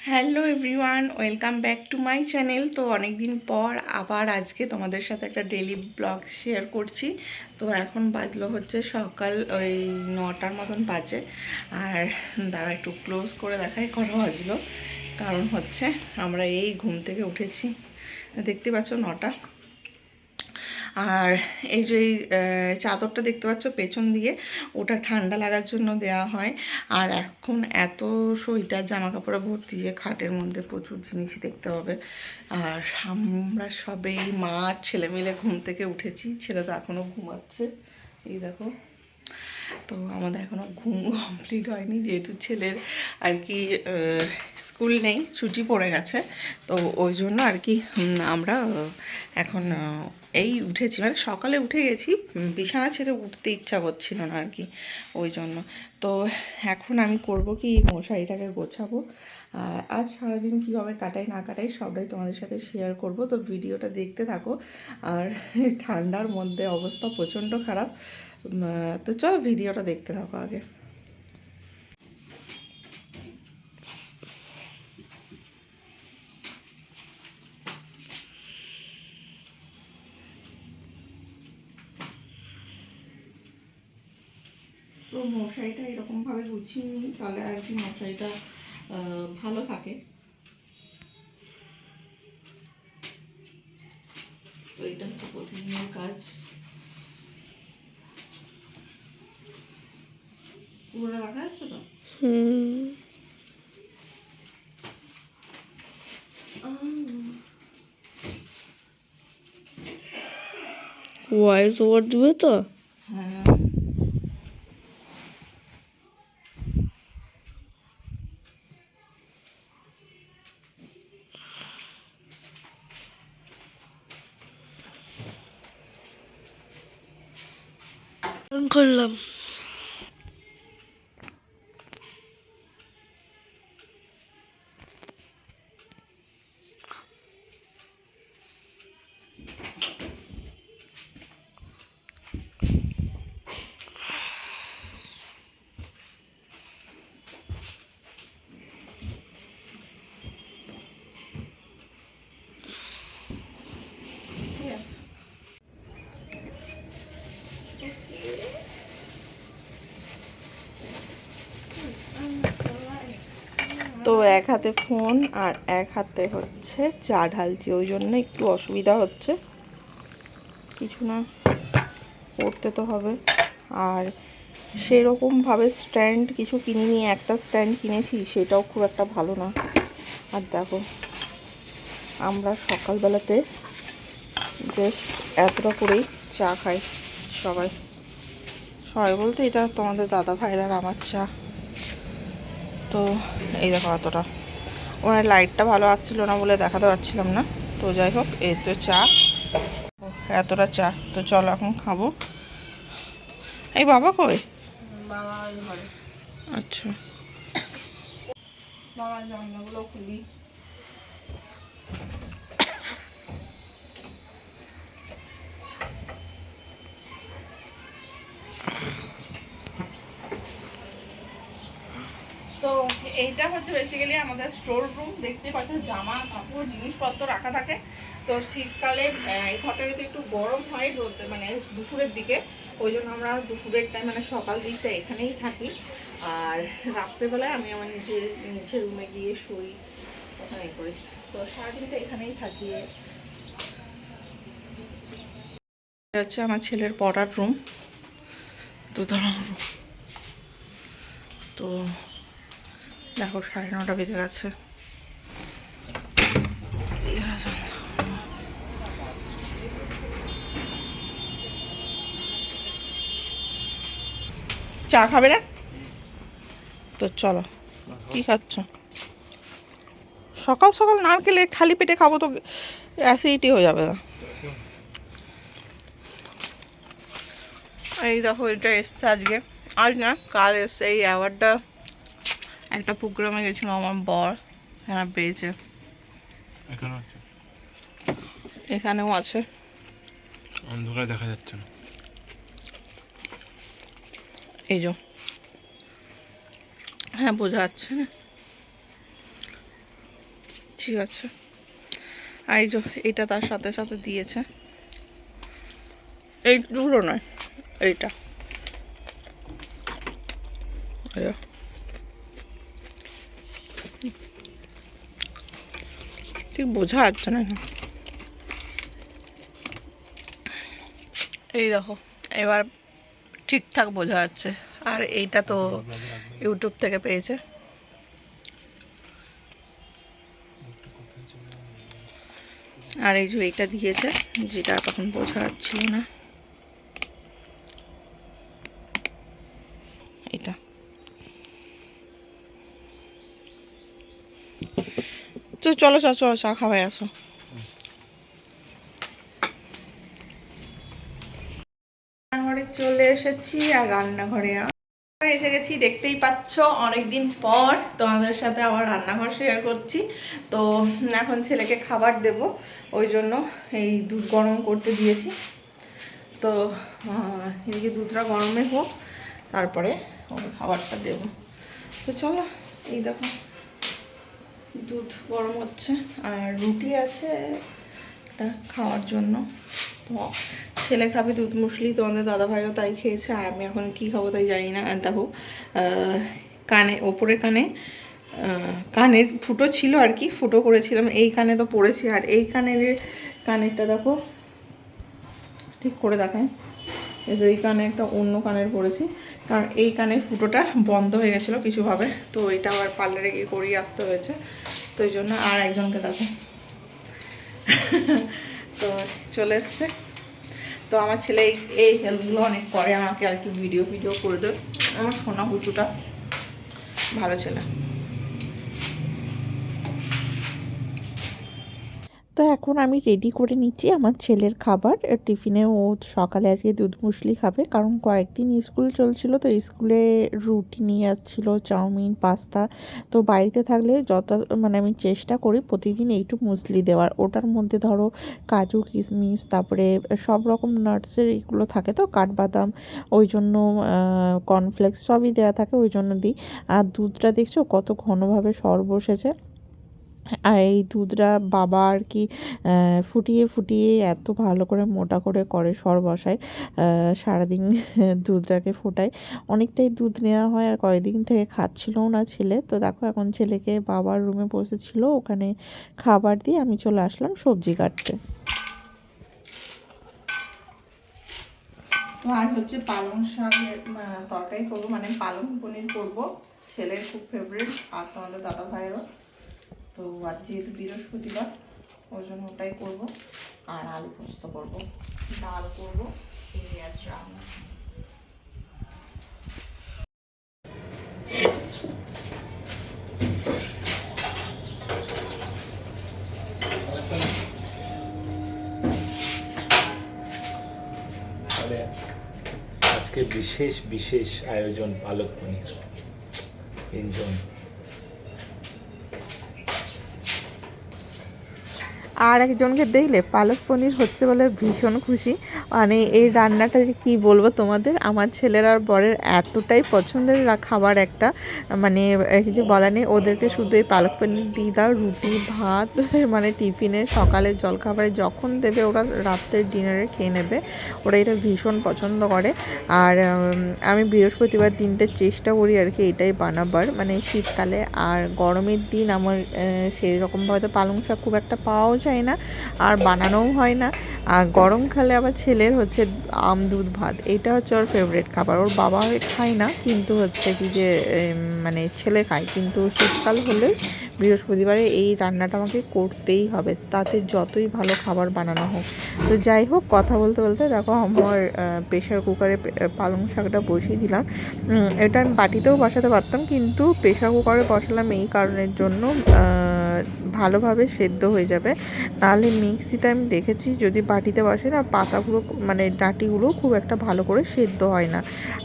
Hello everyone, welcome back to my channel. তো অনেক দিন পর আবার আজকে তোমাদের সাথে একটা ডেলি ব্লগ শেয়ার করছি। তো এখন বাজলো হচ্ছে সকাল ওই 9টার মতন বাজে। আর দাঁড়া একটু ক্লোজ করে দেখাই কটা বাজলো। কারণ হচ্ছে আমরা এই ঘুম থেকে উঠেছি, দেখতে পাচ্ছ 9টা। আর এই যে চাদরটা দেখতে পাচ্ছ পেছন দিয়ে, ওটা ঠান্ডা লাগার জন্য দেওয়া হয়। আর এখন এত সোয়েটার জামা কাপড়ে ভর্তি যে খাটের মধ্যে প্রচুর জিনিস দেখতে হবে। আর আমরা সবে মা আর ছেলে মিলে ঘুম থেকে উঠেছি, ছেলে তো এখনও ঘুমাচ্ছে। এই দেখো, তো আমাদের এখনও ঘুম কমপ্লিট হয়নি, যেহেতু ছেলের আর কি স্কুল নেই, ছুটি পড়ে গেছে। তো ওই জন্য আর কি আমরা এখন এই উঠেছি, মানে সকালে উঠে গেছি, বিছানা ছেড়ে উঠতে ইচ্ছা করছিল না আর কি, ওই জন্য। তো এখন আমি করব কি, মশারিটাকে গোছাবো। আজ সারাদিন কীভাবে কাটাই না কাটাই সবটাই তোমাদের সাথে শেয়ার করব। তো ভিডিওটা দেখতে থাকো। আর ঠান্ডার মধ্যে অবস্থা প্রচণ্ড খারাপ। তো চলো ভিডিওটা দেখতে থাকো আগে। তো মশারিটা এরকমভাবে গুছিয়ে নিই, তাহলে আর কি মশারিটা ভালো থাকে। তো এটা হচ্ছে প্রতিদিনের কাজ। পুরোটা দেখা যাচ্ছে তো? ভয়েস ওভার দিবে তো? হ্যাঁ। অন করলাম। তো এক হাতে ফোন আর এক হাতে হচ্ছে চা ঢালছি, ওই জন্য একটু অসুবিধা হচ্ছে। কিছু না, করতে তো হবে। আর সেরকমভাবে স্ট্যান্ড কিছু কিনিনি, একটা স্ট্যান্ড কিনেছি, সেটাও খুব একটা ভালো না। আর দেখো, আমরা সকালবেলাতে জাস্ট এতটা করেই চা খাই সবাই। সবাই বলতে এটা তোমাদের দাদা ভাইয়ের আর আমার চা। তো এই দেখো এতটা, ওনার লাইটটা ভালো আসছিল না বলে দেখাতে পারছিলাম না। তো যাই হোক, এই তো চা, এতটা চা। তো চলো এখন খাবো। এই বাবা কই? বাবা ঘরে। আচ্ছা, বাবা জানলাগুলো খুলি। তো এইটা হচ্ছে বেসিক্যালি আমাদের স্টোর রুম। দেখতে পাচ্ছ জামা কাপড় জিনিসপত্র রাখা থাকে। তো শীতকালে এই ঘরটা যদি একটু গরম হয় রোদ, মানে দুপুরের দিকে, ওই জন্য আমরা দুপুরের টাইম মানে সকাল দিকটা এখানেই থাকি। আর রাত্রেবেলায় আমি আমার নিচের রুমে গিয়ে শুই, ওখানে করি। তো সারাদিনটা এখানেই থাকি। এটা হচ্ছে আমার ছেলের পড়ার রুম। তো তো দেখো 9:30 বেজে গেছে। চা খাবে না? তো চলো, কি খাচ্ছ? সকাল সকাল নারকেলে খালি পেটে খাবো তো অ্যাসিডিটি হয়ে যাবে না। এই দেখো, এটা এসছে আজকে, আজ না কাল এসছে। এই অ্যাওয়ার্ডটা একটা প্রোগ্রামে গেছিল আমার বর, হ্যাঁ পেয়েছে। এখানেও আছে, অন্ধকারে দেখা যাচ্ছে না। এই যে, হ্যাঁ বোঝা যাচ্ছে না। ঠিক আছে। আর এই যে এইটা তার সাথে সাথে দিয়েছে, এইগুলো নয়, এইটা এই যে। ঠিক বোঝা যাচ্ছে না এখন। এই দেখো, এবার ঠিকঠাক বোঝা যাচ্ছে। আর এইটা তো ইউটিউব থেকে পেয়েছে। আর এই যে এইটা দিয়েছে, যেটা তখন বোঝা যাচ্ছিল না, এটা। তো চলো চলো চা খাওয়াই আসো। রান্নাঘরে চলে এসেছি, আর রান্নাঘরে এসে গেছি, দেখতেই পাচ্ছ অনেকদিন পর তোমাদের সাথে আবার রান্নাঘর শেয়ার করছি। তো এখন ছেলেকে খাবার দেব, ওই জন্য এই দুধ গরম করতে দিয়েছি। তো এদিকে দুধটা গরমে হোক, তারপরে ওর খাবারটা দেব। তো চলো, এই দেখো দুধ গরম হচ্ছে, আর রুটি আছে এটা খাওয়ার জন্য। তো ছেলে খাবে দুধ মুসলি, তোমাদের দাদাভাইও তাই খেয়েছে, আর আমি এখন কি খাবো তাই জানি না। আর দেখো কানে, ওপরে কানে কানের ফুটো ছিল আর কি, ফুটো করেছিলাম, এই কানে তো পড়েছি। আর এই কানেরটা দেখো, ঠিক করে দেখায়, এই যে এই কানে একটা অন্য কানের পড়েছি, কারণ এই কানের ফুটোটা বন্ধ হয়ে গেছিলো কিছুভাবে, তো এটা আবার পার্লারে গিয়ে করিয়ে আসতে হয়েছে। তো এই জন্য আর একজনকে দেখো তো চলে এসছে। তো আমার ছেলে এই হেল্পগুলো অনেক করে আমাকে আর কি, ভিডিও করে দেয়। আমার সোনা কুচুটা ভালো ছেলে। তো এখন আমি রেডি করে নিচ্ছি আমার ছেলের খাবার টিফিনে। ও সকালে আজকে দুধ মুসলি খাবে, কারণ কয়েকদিন স্কুল চলছিল, তো স্কুলে রুটি নিয়ে যাচ্ছিলো, চাউমিন, পাস্তা। তো বাড়িতে থাকলে মানে আমি চেষ্টা করি প্রতিদিন এইটুকু মুসলি দেওয়ার। ওটার মধ্যে ধরো কাজু, কিশমিশ, তারপরে সব রকম নাটসের এগুলো থাকে, তো কাঠবাদাম, ওই জন্য কর্নফ্লেক্স সবই দেওয়া থাকে, ওই জন্য দিই। আর দুধটা দেখছো কত ঘনভাবে সর বসেছে। আর এই দুধটা বাবা আর কি ফুটিয়ে এত ভালো করে মোটা করে সর বসায়, সারাদিন দুধটাকে ফোটায়। অনেকটাই দুধ নেওয়া হয়, আর কয়েকদিন থেকে খাচ্ছিলও না ছেলে। তো দেখো এখন ছেলেকে বাবার রুমে বসেছিল, ওখানে খাবার দিয়ে আমি চলে আসলাম সবজি কাটতে। তো আজ হচ্ছে পালং শাকের তরকারি করবো, মানে পালং পনির করবো, ছেলের খুব ফেভারিট, আর তোমাদের দাদা ভাইয়েরও। তো আজ যেহেতু বৃহস্পতিবার, ওই জন্য ওটাই করবো। আর আলু পোস্ত করবো, ডাল করবো, এই আজ রান্না। আজকে বিশেষ আয়োজন পালক পনির। এনজয়। আর একজনকে দেখলে পালক পনির হচ্ছে বলে ভীষণ খুশি। মানে এই রান্নাটা যে কী বলবো তোমাদের, আমার ছেলের আর বরের এতটাই পছন্দের খাবার একটা, মানে কিছু বলার নেই। ওদেরকে শুধু এই পালক পনির দিয়ে দাও, রুটি ভাত মানে টিফিনে, সকালের জলখাবারে যখন দেবে ওরা রাত্রের ডিনারে খেয়ে নেবে, ওরা এটা ভীষণ পছন্দ করে। আর আমি বৃহস্পতিবার দিনটা চেষ্টা করি আর কি এটাই বানাবার, মানে শীতকালে। আর গরমের দিন আমার সেই রকমভাবে তো পালং শাক খুব একটা পাওয়াও যায় না, আর বানানোও হয় না। আর গরমকালে আবার ছেলের হচ্ছে আম দুধ ভাত, এটা হচ্ছে ওর ফেভারিট খাবার। ওর বাবা খায় না, কিন্তু হচ্ছে কি যে মানে ছেলে খায়, কিন্তু শীতকাল হলেই বৃহস্পতিবারে এই রান্নাটা আমাকে করতেই হবে, তাতে যতই ভালো খাবার বানানো হোক। তো যাই হোক, কথা বলতে বলতে দেখো আমার প্রেশার কুকারে পালং শাকটা বসিয়ে দিলাম। এটা আমি বাটিতেও বসাতে পারতাম, কিন্তু প্রেশার কুকারে বসালাম এই কারণের জন্য, ভালোভাবে সেদ্ধ হয়ে যাবে। নাহলে মিক্সিতে আমি দেখেছি যদি বাটিতে বসে না, পাতাগুলো মানে ডাঁটিগুলো খুব একটা ভালো করে সেদ্ধ হয় না।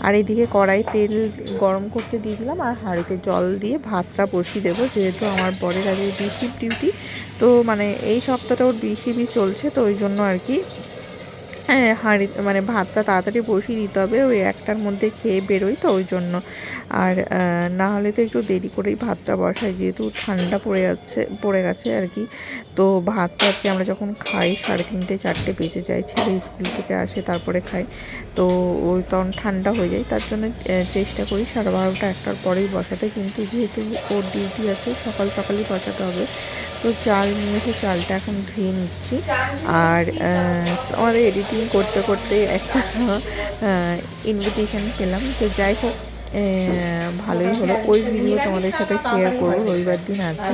আর এদিকে কড়াই তেল গরম করতে দিয়ে দিলাম, আর হাঁড়িতে জল দিয়ে ভাতটা বসিয়ে দেবো, যেহেতু আমার বরের আগে বিসির ডিউটি। তো মানে এই সপ্তাহটা ওর বিসিবি চলছে, তো ওই জন্য আর কি মানে ভাতটা তাড়াতাড়ি বসিয়ে দিতে হবে, ওই একটার মধ্যে খেয়ে বেরোই, তো ওই জন্য। আর না হলে তো একটু দেরি করেই ভাতটা বসাই, যেহেতু ঠান্ডা পড়ে গেছে আর কি। তো ভাতটা আর কি আমরা যখন খাই 3:30 4টে বেজে যায়, ছেলে স্কুল থেকে আসে তারপরে খাই, তো ওই তখন ঠান্ডা হয়ে যায়। তার জন্য চেষ্টা করি 12:30 1টার পরেই বসাতে, কিন্তু যেহেতু ওর ডিউটি আছে সকাল সকালই বসাতে হবে। তো চাল নিয়ে এসে চালটা এখন ধুয়ে নিচ্ছি। আর আমাদের এডিটিং করতে করতে একটা ইনভিটেশন পেলাম, তো যাই হোক ভালোই হলো। ওই ভিডিও তোমাদের সাথে শেয়ার করবো, রবিবার দিন আছে।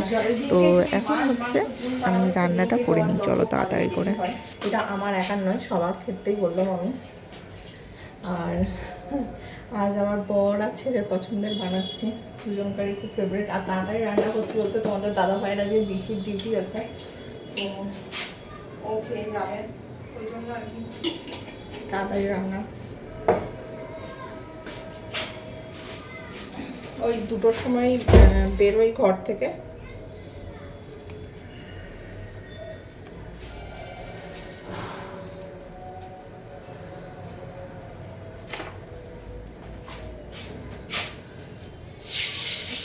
তো এখন হচ্ছে আমি রান্নাটা করে নিই, চলো তাড়াতাড়ি করে। এটা আমার একার নয়, সবার ক্ষেত্রেই বললাম আমি। আর আজ আমার বর আর ছেলের পছন্দের বানাচ্ছি, দুজনকারই খুব ফেভারিট। আর তাড়াতাড়ি রান্না করছি বলতে তোমাদের দাদা ভাইরা যে বিশেষ ডিউটি আছে, তো ও খেয়ে যাবে, ওই জন্য আর কি তাড়াতাড়ি রান্না। ওই 2টোর সময় বেরোই ঘর থেকে।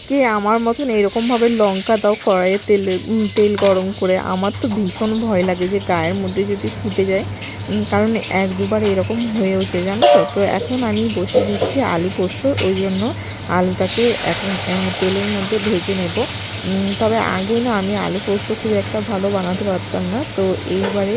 কে আমার মতন এরকমভাবে লঙ্কা দাও কড়াইয়ে তেল গরম করে? আমার তো ভীষণ ভয় লাগে যে গায়ের মধ্যে যদি ফুটে যায়, কারণ 1-2বার এরকম হয়েওছে জানো তো। তো এখন আমি বসে দিচ্ছি আলু পোস্ত, ওই জন্য আলুটাকে এখন তেলের মধ্যে ভেজে নেব। তবে আগে না আমি আলু পোস্ত খুব একটা ভালো বানাতে পারতাম না, তো এইবারে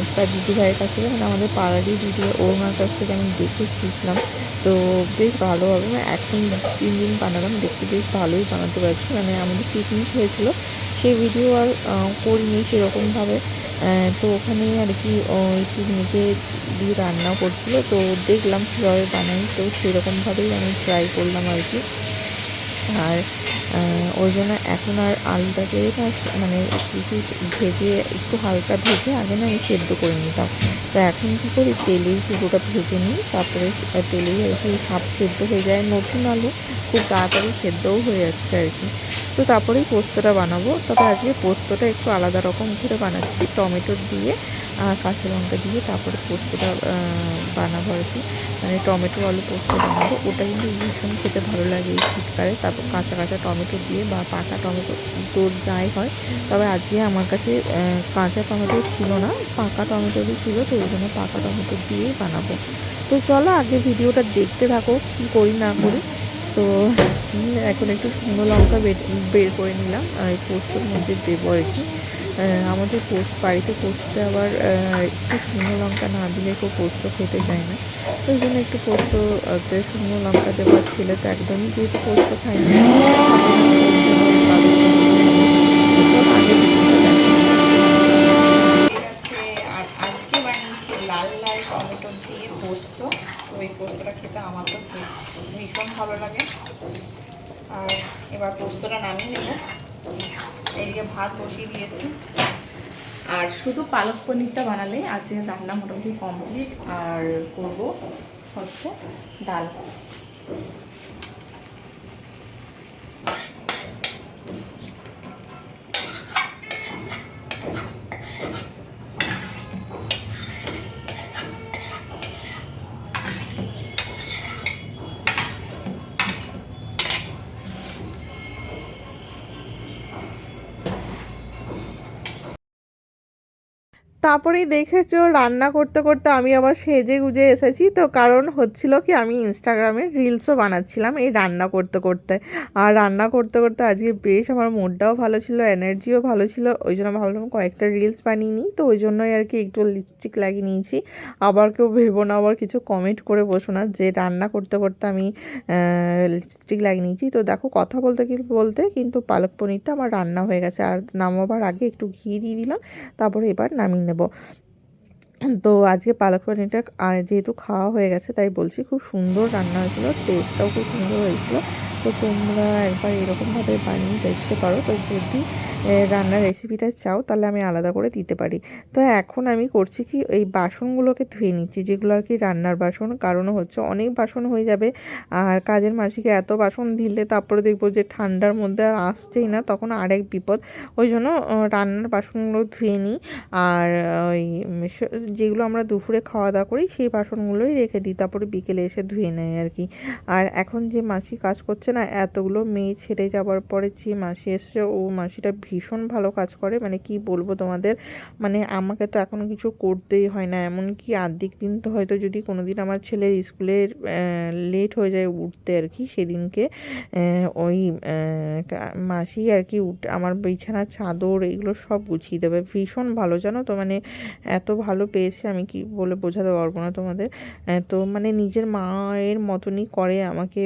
একটা দিদিভাইয়ের কাছ থেকে, মানে আমাদের পাড়ারই দিদি, ওনার কাছ থেকে আমি দেখে শিখলাম। তো বেশ ভালোভাবে, মানে এখন 3 দিন বানালাম, দেখতে বেশ ভালোই বানাতে পারছি। মানে আমাদের পিকনিক হয়েছিল, সেই ভিডিও আর করিনি সেরকমভাবে। তো ওখানেই আর কি ওই পিকনিকে দিয়ে রান্না করছিলো, তো দেখলাম কীভাবে বানাই, তো সেরকমভাবেই আমি ট্রাই করলাম আর কি। আর ওই জন্য এখন আর আলুটাকে মানে কিছু ভেজে, একটু হালকা ভেজে আগে না আমি সেদ্ধ করে নিতাম। তো এখন কী করি, তেলেই পুরোটা ভেজে নিই, তারপরে তেলেই আর কি হাফ সেদ্ধ হয়ে যায়। নতুন আলু খুব তাড়াতাড়ি সেদ্ধও হয়ে যাচ্ছে আর কি। তো তারপরেই পোস্তটা বানাবো। তবে আজকে পোস্তটা একটু আলাদা রকম করে বানাচ্ছি, টমেটো দিয়ে কাঁচা লঙ্কা দিয়ে তারপরে পোস্তটা বানাবো আর কি। মানে টমেটো আলু পোস্ত বানাবো, ওটা কিন্তু ভীষণ খেতে ভালো লাগে এই শীতকালে। তারপর কাঁচা কাঁচা টমেটো দিয়ে বা পাকা টমেটো, তো যাই হয়। তবে আজকে আমার কাছে কাঁচা টমেটো ছিল না, পাকা টমেটোরই ছিল, তো ওই জন্য পাকা টমেটো দিয়েই বানাবো। তো চলো আগে ভিডিওটা দেখতে থাকো কী করি না করি। তো এখন একটু শুকনো লঙ্কা বের করে নিলাম, এই পোস্তর মধ্যে দেবো আর কি। আমাদের বাড়িতে পোস্তে আবার একটু শুকনো লঙ্কা না দিলে কেউ পোস্ত খেতে চায় না, তো ওই জন্য একটু পোস্ত শুকনো লঙ্কা দেওয়ার। ছেলে তো একদমই যেহেতু পোস্ত খায় না, আর আজকে বানিয়েছি লাল লাল টমেটো দিয়ে পোস্ত। তো এই পোস্তটা খেতে আমার তো ভীষণ ভালো লাগে। আর এবার পোস্তটা নামিয়ে নেব, এইদিকে ভাত বসিয়ে দিয়েছি। আর শুধু পালক পনিরটা বানালেই আজকে রান্না মোটামুটি কমপ্লিট। আর করব হচ্ছে ডাল। তারপরেই দেখেছো রান্না করতে করতে আমি আবার সেজে গুজে এসেছি। তো কারণ হচ্ছিল কি, আমি ইনস্টাগ্রামে রিলসও বানাচ্ছিলাম এই রান্না করতে করতে। আর রান্না করতে করতে আজকে বেশ আমার মুডটাও ভালো ছিল, এনার্জিও ভালো ছিল, ওই জন্য ভাবলাম কয়েকটা রিলস বানিয়ে নিই। তো ওই জন্যই আর কি একটু লিপস্টিক লাগিয়ে নিয়েছি। আবার কেউ ভেবো না, আবার কিছু কমেন্ট করে বসো না যে রান্না করতে করতে আমি লিপস্টিক লাগিয়ে নিয়েছি। তো দেখো কথা বলতে বলতে কিন্তু পালক পনিরটা আমার রান্না হয়ে গেছে। আর নামাবার আগে একটু ঘি দিয়ে দিলাম, তারপরে এবার নামিয়ে নেব। তো আজকে পালক পনিরটা যেহেতু খাওয়া হয়ে গেছে তাই বলছি, খুব সুন্দর রান্না হয়েছিলো, টেস্টটাও খুব সুন্দর হয়েছিলো। তো তোমরা একবার এরকমভাবে বানিয়ে দেখতে পারো। তো যদি রান্নার রেসিপিটা চাও তাহলে আমি আলাদা করে দিতে পারি। তো এখন আমি করছি কি, এই বাসনগুলোকে ধুয়ে নিচ্ছি, যেগুলো আর কি রান্নার বাসন। কারণ হচ্ছে অনেক বাসন হয়ে যাবে, আর কাজের মাসিকে এত বাসন দিলে তারপরে দেখবো যে ঠান্ডার মধ্যে আর আসছেই না, তখন আরেক বিপদ। ওই জন্য রান্নার বাসনগুলো ধুয়ে নিই। আর ওই যেগুলো আমরা দুপুরে খাওয়া দাওয়া করি সেই বাসনগুলোই রেখে দিই, তারপরে বিকেলে এসে ধুয়ে নেয় আর কি। আর এখন যে মাসি কাজ করছে না, এতগুলো মেয়ে ছেড়ে যাওয়ার পরে যে মাসি এসছে, ও মাসিটা ভীষণ ভালো কাজ করে, মানে কি বলবো তোমাদের, মানে আমাকে তো এখনও কিছু করতেই হয় না। এমনকি আর্ধেক দিন তো হয়তো যদি কোনো দিন আমার ছেলের স্কুলের লেট হয়ে যায় উঠতে আর কি, সেদিনকে ওই মাসি আর কি আমার বিছানার চাদর এগুলো সব গুছিয়ে দেবে। ভীষণ ভালো জানো তো, মানে এত ভালো পেয়েছে আমি কি বলে বোঝাতে পারবো না তোমাদের। তো মানে নিজের মায়ের মতনই করে আমাকে,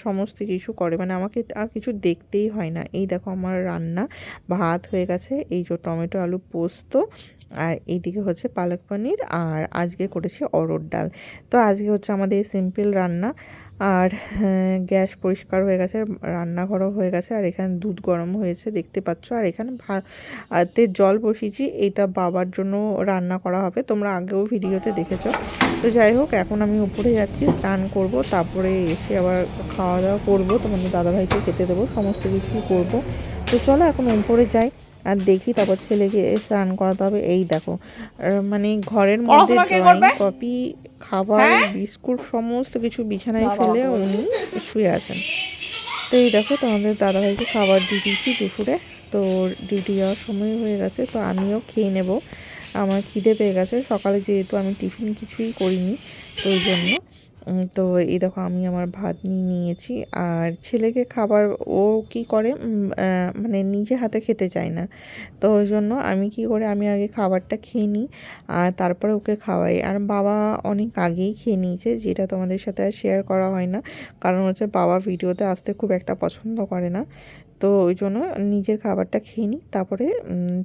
সমস্ত কিছু করে, মানে আমাকে আর কিছু দেখতেই হয় না। এই দেখো আমার রান্না, ভাত হয়ে গেছে, এই যে টমেটো আলু পোস্ত, আর এইদিকে হচ্ছে পালক পনির, আর আজকে করেছি অরহর ডাল। তো আজকে হচ্ছে আমাদের সিম্পল রান্না। আর গ্যাস পরিষ্কার হয়ে গেছে, রান্নাঘরও হয়ে গেছে, আর এখানে দুধ গরম হয়েছে দেখতে পাচ্ছ, আর এখানে ভাতে জল বসিয়েছি, এটা বাবার জন্য রান্না করা হবে, তোমরা আগেও ভিডিওতে দেখেছো। তো যাই হোক, এখন আমি উপরে যাচ্ছি, স্নান করব, তারপরে এসে আবার খাওয়া দাওয়া করবো, তোমাদের দাদাভাইকে খেতে দেবো, সমস্ত কিছুই করবো। তো চলো এখন উপরে যাই আর দেখি, তারপর ছেলেকে স্নান করাতে হবে। এই দেখো মানে ঘরের মধ্যে ড্রয়িং কপি, খাবার, বিস্কুট সমস্ত কিছু বিছানায় ফেলে উনি শুয়ে আছেন। তো এই দেখো তোমাদের দাদাভাইকে খাবার দিয়ে দিয়েছি দুপুরে, তো ডিউটি যাওয়ার সময় হয়ে গেছে, তো আমিও খেয়ে নেব, আমার খিদে পেয়ে গেছে, সকালে যেহেতু আমি টিফিন কিছুই করিনি, তো ওই জন্য তো এই দেখো আমি আমার ভাত নিয়ে নিয়েছি। আর ছেলেকে খাবার ও কি করে, মানে নিজে হাতে খেতে চায় না, তো ওই জন্য আমি কি করে, আমি আগে খাবারটা খেয়ে নিই আর তারপরে ওকে খাওয়াই। আর বাবা অনেক আগেই খেয়ে নিয়েছে, যেটা তোমাদের সাথে আর শেয়ার করা হয় না, কারণ হচ্ছে বাবা ভিডিওতে আসতে খুব একটা পছন্দ করে না, তো ওই জন্য নিজের খাবারটা খেয়ে নিই, তারপরে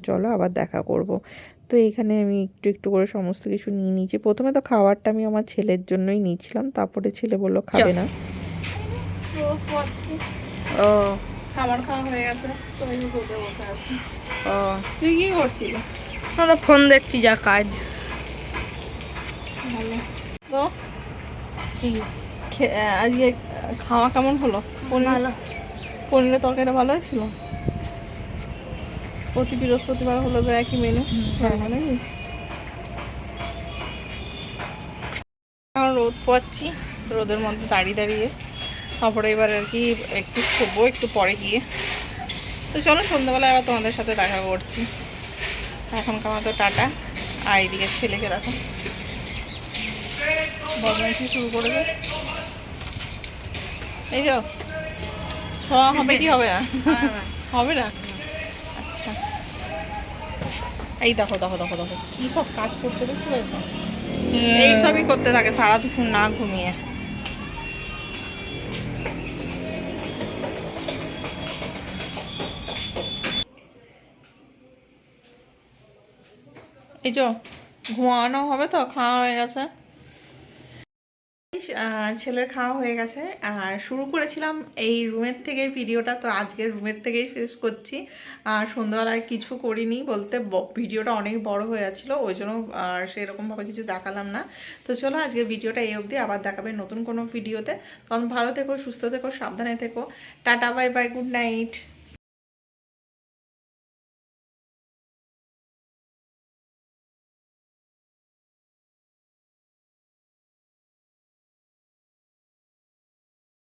চলো আবার দেখা করব। তো এখানে আমি একটু একটু করে সমস্ত কিছু নিয়ে নিয়েছি। প্রথমে তো খাবারটা আমি আমার ছেলের জন্যই নিয়েছিলাম, তারপরে ছেলে বললো খাবে না। ও খাবার খাওয়া হয়ে গেছে, তো আমি বসে আছি। ও তুই কি করছিলি? আমরা ফোন দেখছি, যা কাজ। ভালো। তো আজকে খাওয়া কেমন হলো? ভালো। পনিরের তরকারিটা ভালো ছিল। প্রতি বৃহস্পতিবার হলো তো একই মেনু, নাকি? এখন রোদ পাচ্ছি, রোদের মধ্যে দাঁড়িয়ে দাঁড়িয়ে, তারপরে এবার আর কি একটু শোবো একটু পরে গিয়ে। তো চলো সন্ধ্যাবেলায় আবার তোমাদের সাথে দেখা করছি। এখনকার মতো টাটা। আর এইদিকে ছেলেকে দেখো বদমাইশি শুরু করেছে। এই যো শোয়া হবে কি হবে না? হবে না, আচ্ছা। এই দেখো দেখো দেখো দেখো কি সব কাজ করছে, দেখতে পেয়েছো? এইসবই করতে থাকে সারা দুপুর না ঘুমিয়ে। এই যে ঘুমানো হবে, তো খাওয়া হয়ে গেছে, ছেলের খাওয়া হয়ে গেছে। আর শুরু করেছিলাম এই রুমের থেকে ভিডিওটা, তো আজকে রুমের থেকেই শেষ করছি। আর সন্ধ্যাবেলায় কিছু করিনি বলতে, ভিডিওটা অনেক বড় হয়ে যাচ্ছিলো, ওই জন্য আর সেরকমভাবে কিছু দেখালাম না। তো চলো আজকে ভিডিওটা এই অবধি, আবার দেখাবে নতুন কোনো ভিডিওতে। তখন ভালো থেকো, সুস্থ থেকো, সাবধানে থেকো। Tata, bye bye, good night.